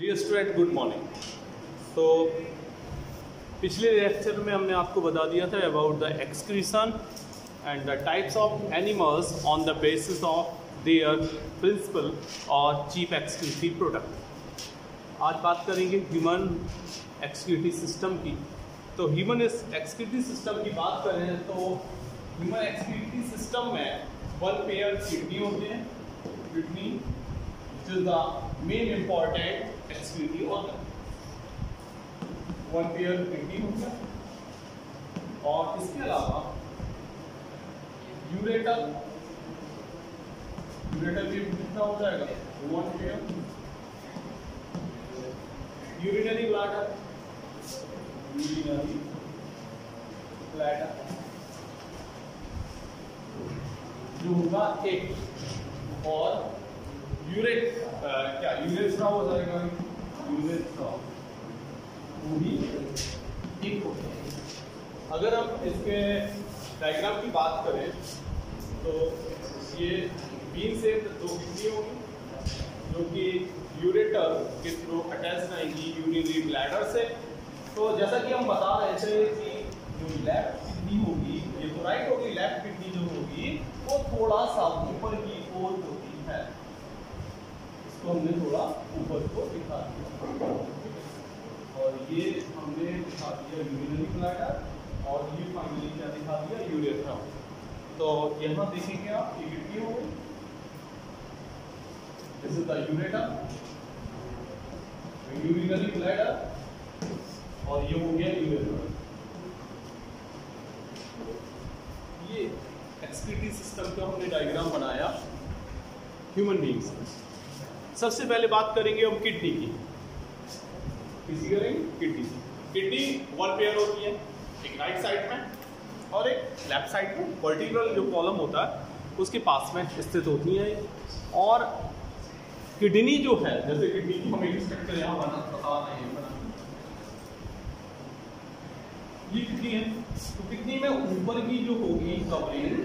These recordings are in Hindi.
Dear student, good morning. तो पिछले लेक्चर में हमने आपको बता दिया था about the excretion and the types of animals on the basis of their principal और चीफ एक्सक्रीटरी प्रोडक्ट। आज बात करेंगे ह्यूमन एक्सक्रीटरी सिस्टम की। तो ह्यूमन एक्सक्रीटरी सिस्टम की बात करें तो ह्यूमन एक्सक्रीटरी सिस्टम में वन पेयर किडनी होते हैं। Kidney which is the main important excretory organ, one pair kidney होता है। और इसके अलावा यूरेटर भी कितना हो जाएगा, वन पेयर। यूरिनरी ब्लैडर जो होगा एक, और यूरेथ्रा हो जाएगा, यूरेथ्रा वो भी एक होता है। अगर हम इसके डायग्राम की बात करें तो ये बीन से दो किडनी होगी जो कि यूरेटर के थ्रू अटैच रहेंगी यूरिनरी ब्लैडर से। तो जैसा कि हम बता रहे थे कि जो लेफ्ट किडनी होगी, ये तो राइट होगी, लेफ्ट किडनी जो होगी वो थोड़ा सा ऊपर की ओर होती है। तो हमने थोड़ा ऊपर को दिखा दिया, और ये हमने दिखा दिया यूरिनरी ब्लैडर, और ये फाइनली क्या दिखा दिया, यूरेथ्रा। तो यहाँ देखेंगे आप, ये किडनी हो गई, this is the ureter, urinary bladder, और ये हो गया यूरेथ्रा। ये एक्सक्रीटरी सिस्टम का हमने डायग्राम बनाया ह्यूमन बीइंग्स का। सबसे पहले बात करेंगे हम किडनी की। किसी करेंगे किडनी। किडनी वन पेयर होती है, एक राइट साइड में और एक लेफ्ट साइड में। वर्टिब्रल जो कॉलम होता है उसके पास में स्थित होती है। और किडनी जो है, जैसे किडनी की हम एक स्ट्रक्चर यहाँ बता रहे हैं, ये किडनी है। तो किडनी में ऊपर की जो होगी कवरिंग,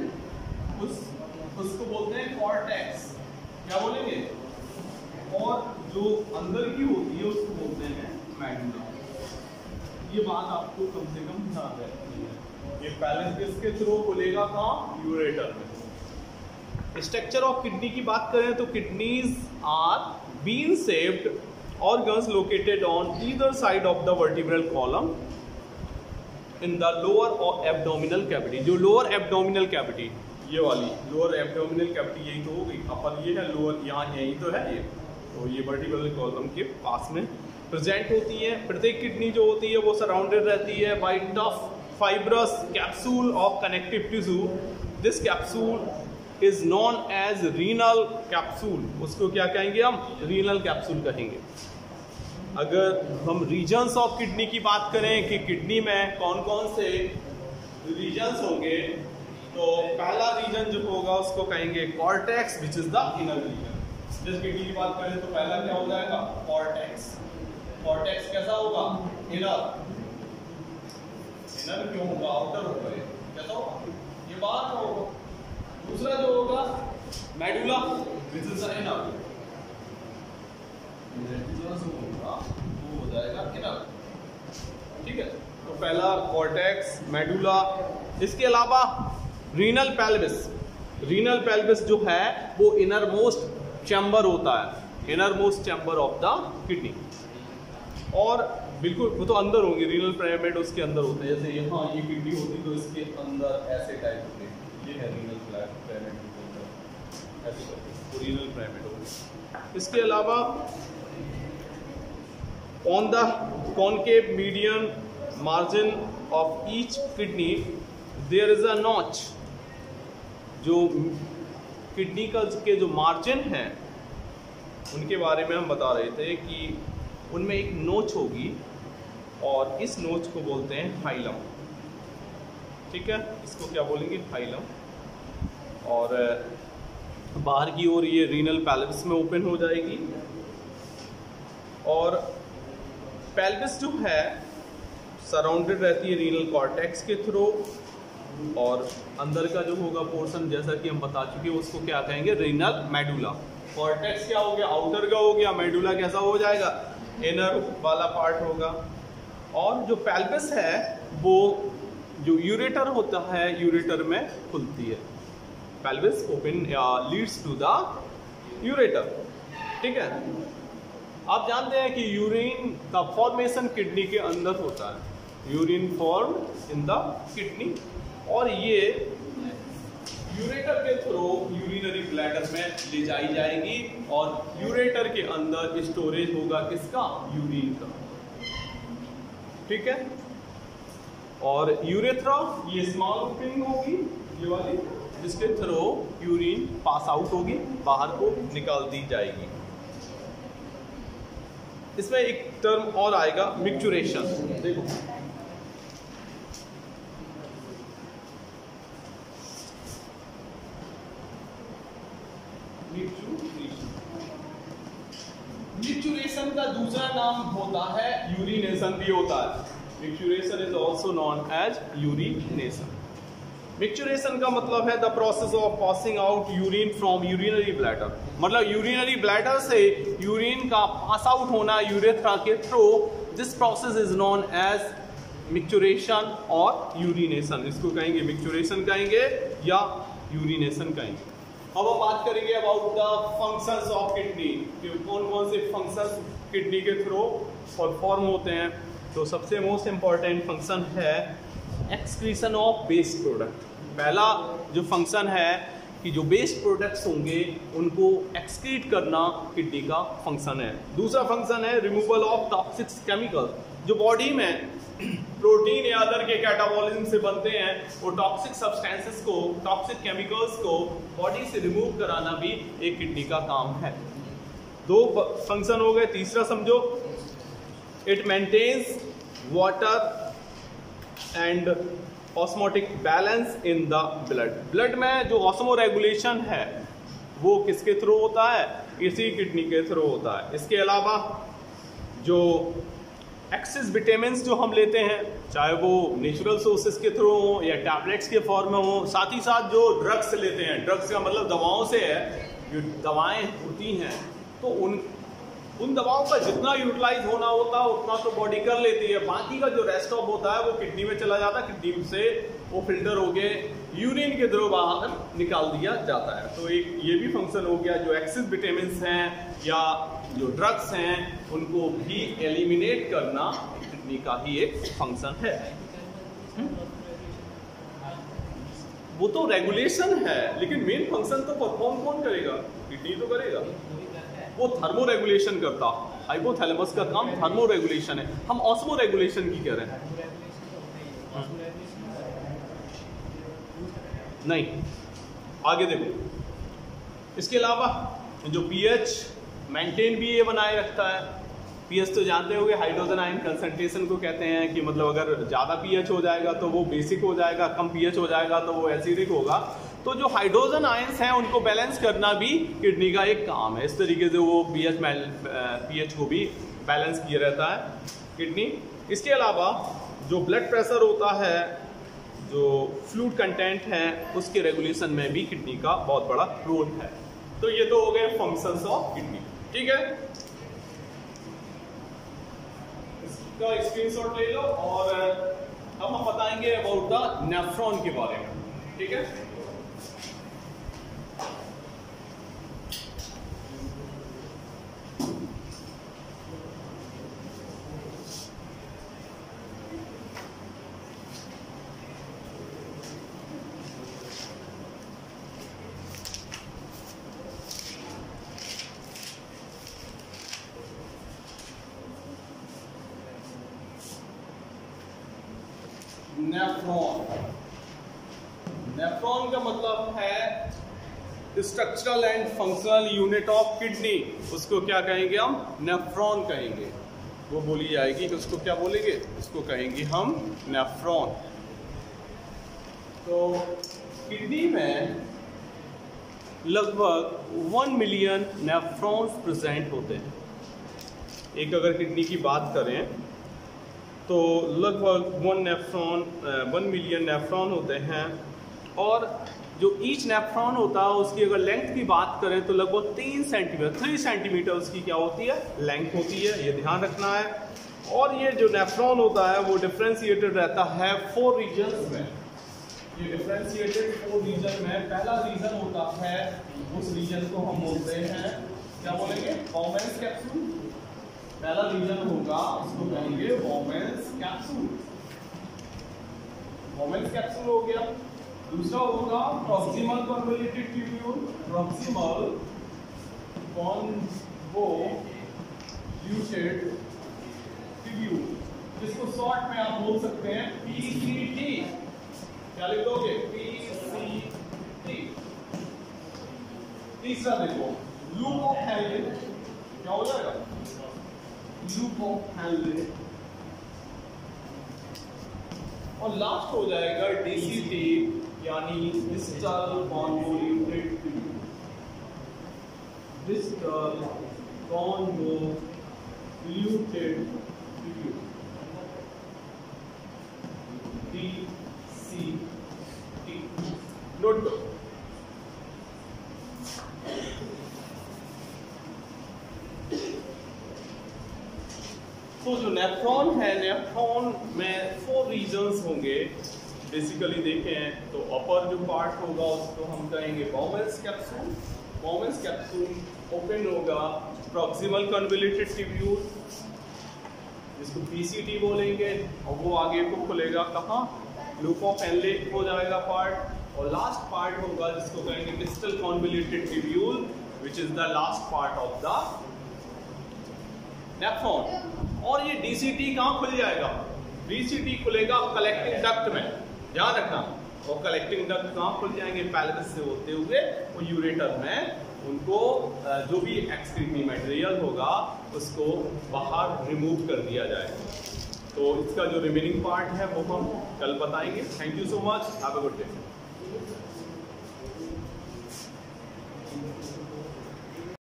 उसको बोलते हैं कॉर्टेक्स। क्या बोलेंगे? और जो अंदर की होती है उसको बोलते हैं मेडुला। ये बात आपको कम से कम ध्यान रखनी है। ये पहले किसके थ्रू खुलेगा, कहाँ, यूरेटर में। स्ट्रक्चर ऑफ किडनी की बात करें तो kidneys are bean shaped organs located on either side of the vertebral column in the lower abdominal cavity. जो लोअर एब्डोमिनल कैविटी, ये वाली लोअर एब्डोमिनल कैविटी, यही तो हो गई। अपर ये है, लोअर यहाँ यही तो है ये। तो ये वर्टिब्रल कॉलम के पास में प्रेजेंट होती है। प्रत्येक किडनी जो होती है वो सराउंडेड रहती है by tough fibrous capsule of connective tissue. This capsule is known as renal capsule. उसको क्या कहेंगे हम? रीनल कैप्सूल कहेंगे। अगर हम रीजन्स ऑफ किडनी की बात करें कि किडनी में कौन कौन से रीजन्स होंगे, तो पहला रीजन जो होगा उसको कहेंगे cortex, which is the inner region. जिस किडनी की बात करें तो पहला क्या हो जाएगा, कॉर्टेक्स। कॉर्टेक्स कैसा होगा? इनर। इनर क्यों होगा? आउटर होगा। कैसा होगा? ये बाहर का होगा। दूसरा जो होगा medulla, which is the inner. वो हो जाएगा इनर। ठीक है, तो पहला कॉर्टेक्स, मेडुला। इसके अलावा रीनल पेल्विस। रीनल पेल्विस जो है वो इनर मोस्ट चैम्बर होता है, inner most chamber of the kidney. और बिल्कुल वो तो अंदर होंगे, रीनल पिरामिड उसके अंदर होते हैं। जैसे यहाँ ये किडनी होती तो इसके अंदर ऐसे टाइप होते, ये है रीनल पिरामिड, ऐसे करके रीनल पिरामिड होगी। इसके अलावा on the concave median margin of each kidney there is a notch. जो किडनी का के जो मार्जिन हैं उनके बारे में हम बता रहे थे कि उनमें एक नोच होगी, और इस नोच को बोलते हैं हाइलम। ठीक है, इसको क्या बोलेंगे? हाइलम। और बाहर की ओर ये रीनल पेल्विस में ओपन हो जाएगी। और पेल्विस जो है सराउंडेड रहती है रीनल कॉर्टेक्स के थ्रू, और अंदर का जो होगा पोर्शन, जैसा कि हम बता चुके हैं, उसको क्या कहेंगे? Renal medulla. कॉर्टेक्स क्या हो गया? आउटर का हो गया। मेडुला कैसा हो जाएगा? इनर वाला पार्ट होगा, और जो पेल्विस है वो जो यूरेटर होता है, यूरेटर में खुलती है। Pelvis open leads to the ureter, ठीक है। आप जानते हैं कि यूरिन का फॉर्मेशन किडनी के अंदर होता है, urine form in the kidney, और ये यूरेटर के थ्रू यूरिनरी ब्लैडर में ले जाई जाएगी, और यूरेटर के अंदर स्टोरेज होगा किसका, यूरिन का, ठीक है। और यूरेथ्रा ये स्मॉल ओपनिंग होगी, ये वाली, जिसके थ्रू यूरिन पास आउट होगी, बाहर को निकाल दी जाएगी। इसमें एक टर्म और आएगा, मिक्चुरेशन। देखो मिक्चुरेशन का दूसरा नाम होता है यूरिनेशन भी होता है। Micturition is also known as urination. Micturition का मतलब है the process of passing out urine from urinary bladder, मतलब यूरिनरी ब्लैडर से यूरिन का पास आउट होना यूरेथ्रा के through. This process is known as micturition और यूरिनेशन। इसको कहेंगे मिक्चुरेशन कहेंगे या यूरिनेशन कहेंगे। अब हम बात करेंगे about the functions of kidney, कि कौन कौन से फंक्शंस किडनी के थ्रू परफॉर्म होते हैं। तो सबसे मोस्ट इम्पॉर्टेंट फंक्शन है एक्सक्रीशन ऑफ वेस्ट प्रोडक्ट। पहला जो फंक्शन है कि जो वेस्ट प्रोडक्ट्स होंगे उनको एक्सक्रीट करना किडनी का फंक्शन है। दूसरा फंक्शन है रिमूवल ऑफ टॉक्सिक केमिकल। जो बॉडी में प्रोटीन या अदर के कैटाबॉलिज्म से बनते हैं, वो टॉक्सिक सब्सटेंसेस को, टॉक्सिक केमिकल्स को बॉडी से रिमूव कराना भी एक किडनी का काम है। दो फंक्शन हो गए। तीसरा समझो, it maintains water and osmotic balance in the blood. Blood में जो ऑस्मो रेगुलेशन है वो किसके थ्रू होता है, इसी किडनी के थ्रू होता है। इसके अलावा जो एक्सेस विटामिन्स जो हम लेते हैं, चाहे वो नेचुरल सोर्सेज के थ्रू हो या टैबलेट्स के फॉर्म में हो, साथ ही साथ जो ड्रग्स लेते हैं, ड्रग्स का मतलब दवाओं से है, जो दवाएं होती हैं तो उन दवाओं का जितना यूटिलाइज होना होता है उतना तो बॉडी कर लेती है, बाकी का जो रेस्ट ऑफ होता है वो किडनी में चला जाता है, किडनी से वो फिल्टर हो गए यूरिन के थ्रू बाहर निकाल दिया जाता है। तो एक ये भी फंक्शन हो गया। जो एक्सेस विटामिन्स हैं या जो ड्रग्स हैं उनको भी एलिमिनेट करना किडनी का ही एक फंक्शन है। वो तो रेगुलेशन है, लेकिन मेन फंक्शन तो परफॉर्म कौन करेगा, किडनी तो करेगा। वो थर्मो रेगुलेशन करता, हाइपोथैलेमस का काम थर्मो रेगुलेशन है, हम ऑस्मो रेगुलेशन की कह रहे हैं। नहीं, आगे देखो। इसके अलावा जो पीएच मेंटेन भी ये बनाए रखता है। पीएच तो जानते होंगे, हाइड्रोजन आयन कंसंट्रेशन को कहते हैं कि मतलब अगर ज़्यादा पीएच हो जाएगा तो वो बेसिक हो जाएगा, कम पीएच हो जाएगा तो वो एसिडिक होगा। तो जो हाइड्रोजन आयंस हैं उनको बैलेंस करना भी किडनी का एक काम है। इस तरीके से वो पीएच को भी बैलेंस किया रहता है किडनी। इसके अलावा जो ब्लड प्रेशर होता है, जो फ्लूइड कंटेंट है, उसके रेगुलेशन में भी किडनी का बहुत बड़ा रोल है। तो ये तो हो गए फंक्शंस ऑफ किडनी, ठीक है। इसका स्क्रीनशॉट ले लो और अब हम बताएंगे अबाउट द नेफ्रॉन के बारे में, ठीक है। नेफ्रॉन, नेफ्रॉन का मतलब है structural and functional unit of kidney. उसको क्या कहेंगे हम, नेफ्रॉन कहेंगे। वो बोली जाएगी कि उसको क्या बोलेंगे, उसको कहेंगे हम नेफ्रॉन। तो किडनी में लगभग 1 मिलियन नेफ्रॉन्स प्रेजेंट होते हैं। एक अगर किडनी की बात करें तो लगभग 1 मिलियन नेफ्रॉन होते हैं। और जो ईच नेफ्रॉन होता है उसकी अगर लेंथ की बात करें तो लगभग 3 सेंटीमीटर उसकी क्या होती है, लेंथ होती है, ये ध्यान रखना है। और ये जो नेफ्रॉन होता है वो डिफ्रेंशिएटेड रहता है 4 रीजन्स में। ये डिफ्रेंशिएटेड 4 रीजन में पहला रीजन होता है, उस रीजन को हम बोलते हैं, क्या बोलेंगे, वॉमेंस कैप्सूल। पहला रीजन होगा उसको कहेंगे वॉमेंस कैप्सूल। वॉमेंस कैप्सूल हो गया। दूसरा होगा proximal convoluted tubule. Proximal convoluted tubule, जिसको शॉर्ट में आप बोल सकते हैं PCT। क्या लिख दोगे, PCT। तीसरा देखो लूप ऑफ हेनले, क्या हो जाएगा, लूप ऑफ हेनले। और लास्ट हो जाएगा DCT यानी distal convoluted tubule. Distal convoluted tubule, DCT। Note करो। तो जो नेफ्रॉन है, नेफ्रॉन में 4 रीजन्स होंगे बेसिकली। देखें तो अपर जो पार्ट होगा उसको हम कहेंगे वॉमेंस कैप्सूल। वॉमेंस कैप्सूल ओपन होगा प्रॉक्सिमल कन्वोल्यूटेड ट्यूब्यूल, जिसको PCT बोलेंगे, और वो आगे को खुलेगा कहाँ, लूप ऑफ हेनले हो जाएगा पार्ट। और लास्ट पार्ट होगा जिसको कहेंगे distal convoluted tubule, which is the last part of the nephron. और ये DCT कहाँ खुल जाएगा, DCT खुलेगा कलेक्टिंग डक्ट में, ध्यान रखना। और कलेक्टिंग डक्ट कहाँ खुल जाएंगे, पैलविस से होते हुए वो यूरेटर में, उनको जो भी एक्सक्रीटरी मटेरियल होगा उसको बाहर रिमूव कर दिया जाएगा। तो इसका जो रिमेनिंग पार्ट है वो हम कल बताएंगे। Thank you so much, have a good day.